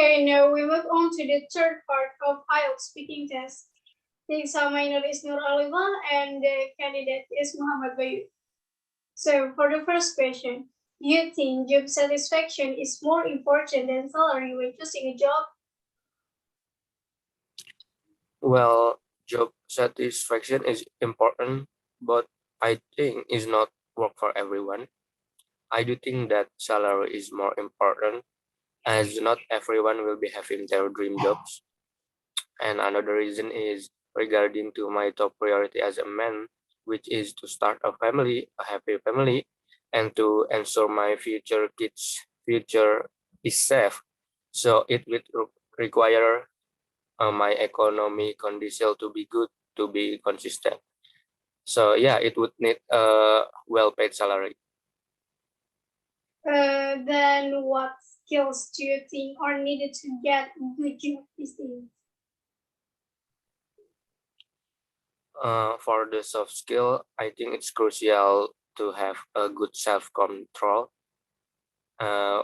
Okay, now we move on to the third part of IELTS speaking test. The examiner is Nur Alifah and the candidate is Muhammad Bayu. So for the first question, do you think job satisfaction is more important than salary when choosing a job? Well, job satisfaction is important, but I think it's not work for everyone. I do think that salary is more important as not everyone will be having their dream jobs. And another reason is regarding to my top priority as a man, which is to start a family, a happy family, and to ensure my future kids' future is safe. So it will require my economy condition to be good, to be consistent. So yeah, it would need a well-paid salary. Then what skills do you think are needed to get a good job these days? For the soft skill, I think it's crucial to have a good self-control. Uh,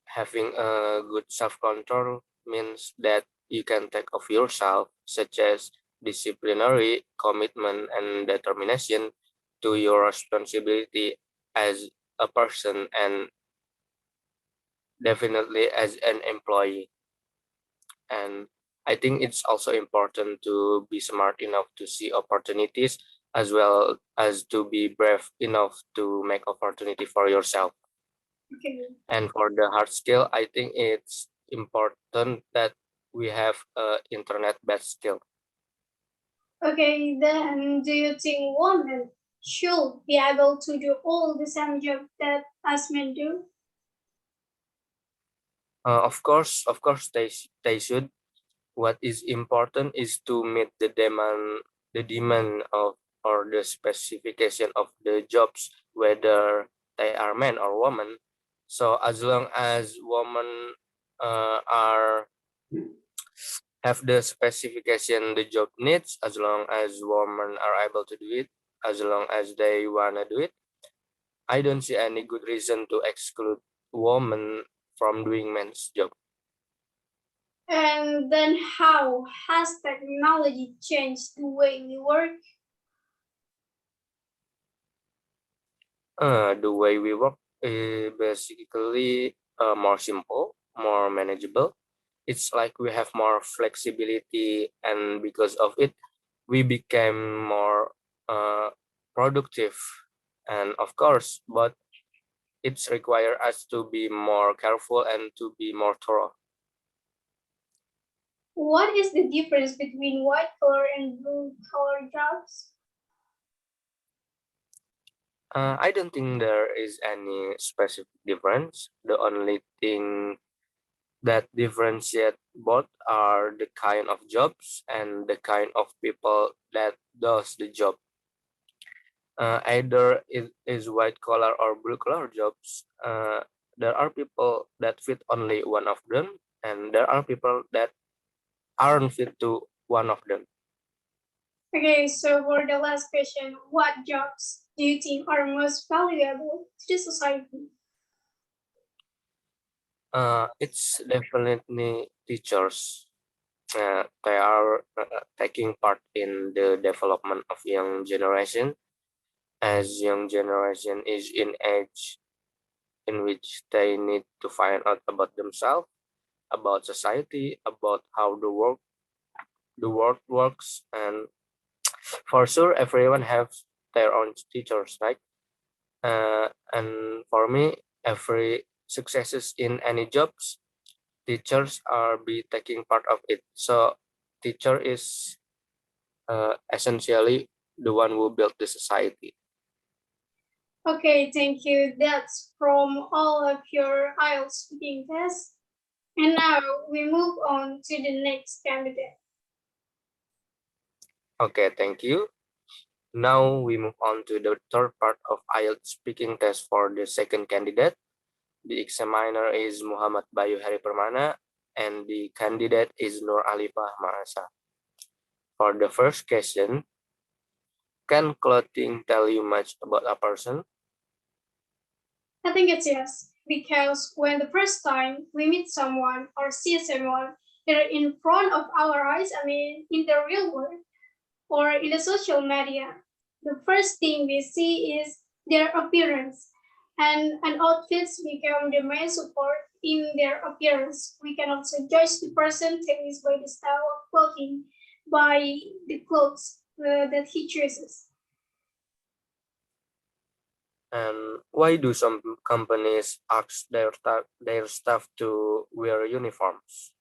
Having a good self-control means that you can take of yourself, such as disciplinary commitment and determination to your responsibility as a person and definitely as an employee. And I think it's also important to be smart enough to see opportunities as well as to be brave enough to make opportunity for yourself. Okay. And for the hard skill, I think it's important that we have a internet-based skill. Okay, then do you think women should be able to do all the same job that as men do? Of course, they should. What is important is to meet the demand of or the specification of the jobs, whether they are men or women. So as long as women are have the specification the job needs, as long as women are able to do it, as long as they wanna do it, I don't see any good reason to exclude women from doing men's job. And then how has technology changed the way we work? The way we work is basically more simple, more manageable. It's like we have more flexibility, and because of it, we became more productive. And of course, but it's require us to be more careful and to be more thorough. What is the difference between white collar and blue collar jobs? I don't think there is any specific difference. The only thing that differentiate both are the kind of jobs and the kind of people that does the job. Either it is white collar or blue collar jobs. There are people that fit only one of them, and there are people that aren't fit to one of them. Okay, so for the last question, what jobs do you think are most valuable to the society? It's definitely teachers. They are taking part in the development of young generation, as young generation is in age in which they need to find out about themselves, about society, about how the world works, and for sure everyone has their own teachers, right? And for me, every successes in any jobs, teachers are be taking part of it. So teacher is essentially the one who built the society. Okay, thank you. That's from all of your IELTS speaking tests. And now we move on to the next candidate. Okay, thank you. Now we move on to the third part of IELTS speaking test for the second candidate. The examiner is Muhammad Bayu Heri Permana and the candidate is Nur Alifah Maasah. For the first question, can clothing tell you much about a person? I think it's yes. because when the first time we meet someone or see someone either in front of our eyes, in the real world or in the social media, the first thing we see is their appearance, and outfits become the main support in their appearance. We can also judge the person taste by the style of clothing, by the clothes that he chooses. And why do some companies ask their staff to wear uniforms?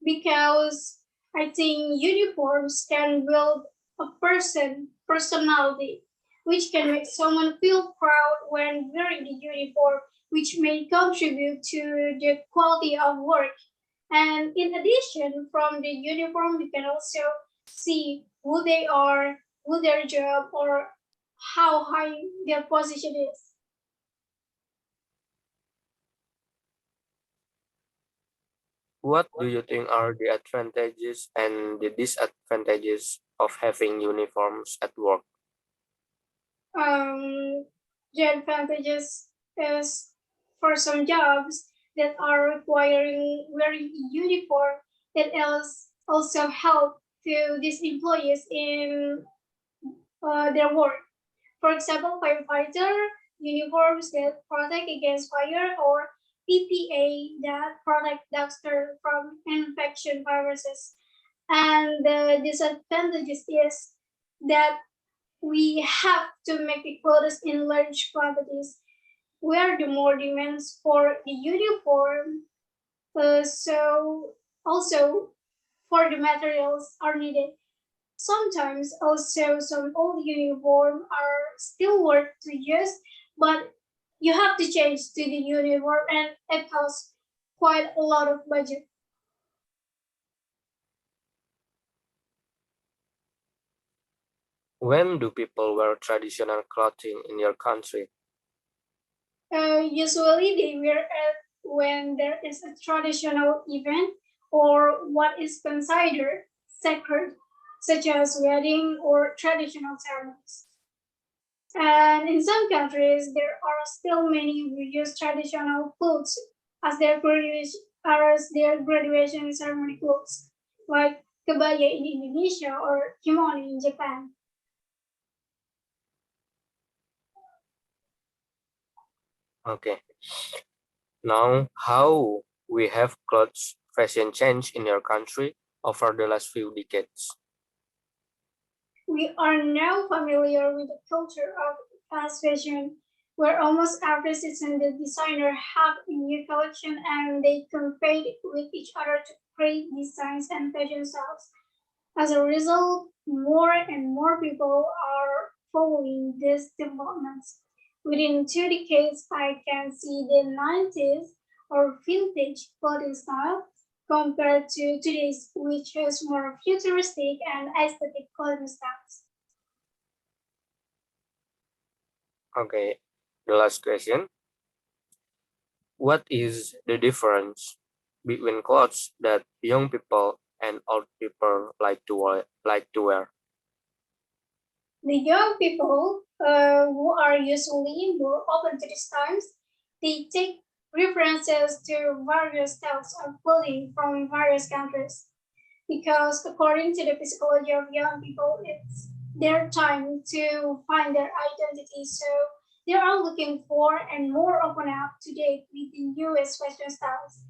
Because I think uniforms can build a personality, which can make someone feel proud when wearing the uniform, which may contribute to the quality of work. And in addition, from the uniform, we can also see who they are, who their job, or how high their position is. What do you think are the advantages and the disadvantages of having uniforms at work? um, the advantages is for some jobs that are requiring wearing a uniform that else also help to these employees in their work. For example, firefighter uniforms that protect against fire or PPA that protect doctor from infection viruses. And the disadvantages is that we have to make the clothes in large quantities, where the more demands for the uniform, so also for the materials are needed. Sometimes also some old uniform are still worth to use, but you have to change to the uniform and it costs quite a lot of budget. When do people wear traditional clothing in your country? Usually they wear it when there is a traditional event or what is considered sacred, such as wedding or traditional ceremonies. And in some countries, there are still many who use traditional clothes as their graduation ceremony clothes, like kebaya in Indonesia or kimono in Japan. Okay. Now, how we have clothes fashion change in your country over the last few decades? We are now familiar with the culture of fast fashion, where almost every season the designer have a new collection and they compete with each other to create designs and fashion styles. As a result, more and more people are following these developments. Within 2 decades, I can see the 90s or vintage clothing style compared to today's, which is more futuristic and aesthetic clothing styles. Okay. The last question. What is the difference between clothes that young people and old people like to wear? The young people who are usually more open to these times, they take references to various styles of clothing from various countries because according to the psychology of young people, it's their time to find their identity. So they are looking for and more open up to date with the newest fashion styles.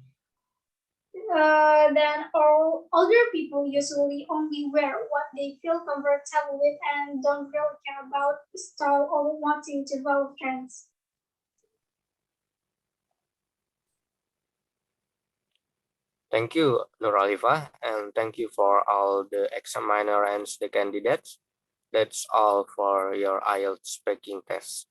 Then all older people usually only wear what they feel comfortable with and don't really care about style or wanting to follow trends. Thank you, Nur Alifah, and thank you for all the examiner and the candidates. That's all for your IELTS speaking test.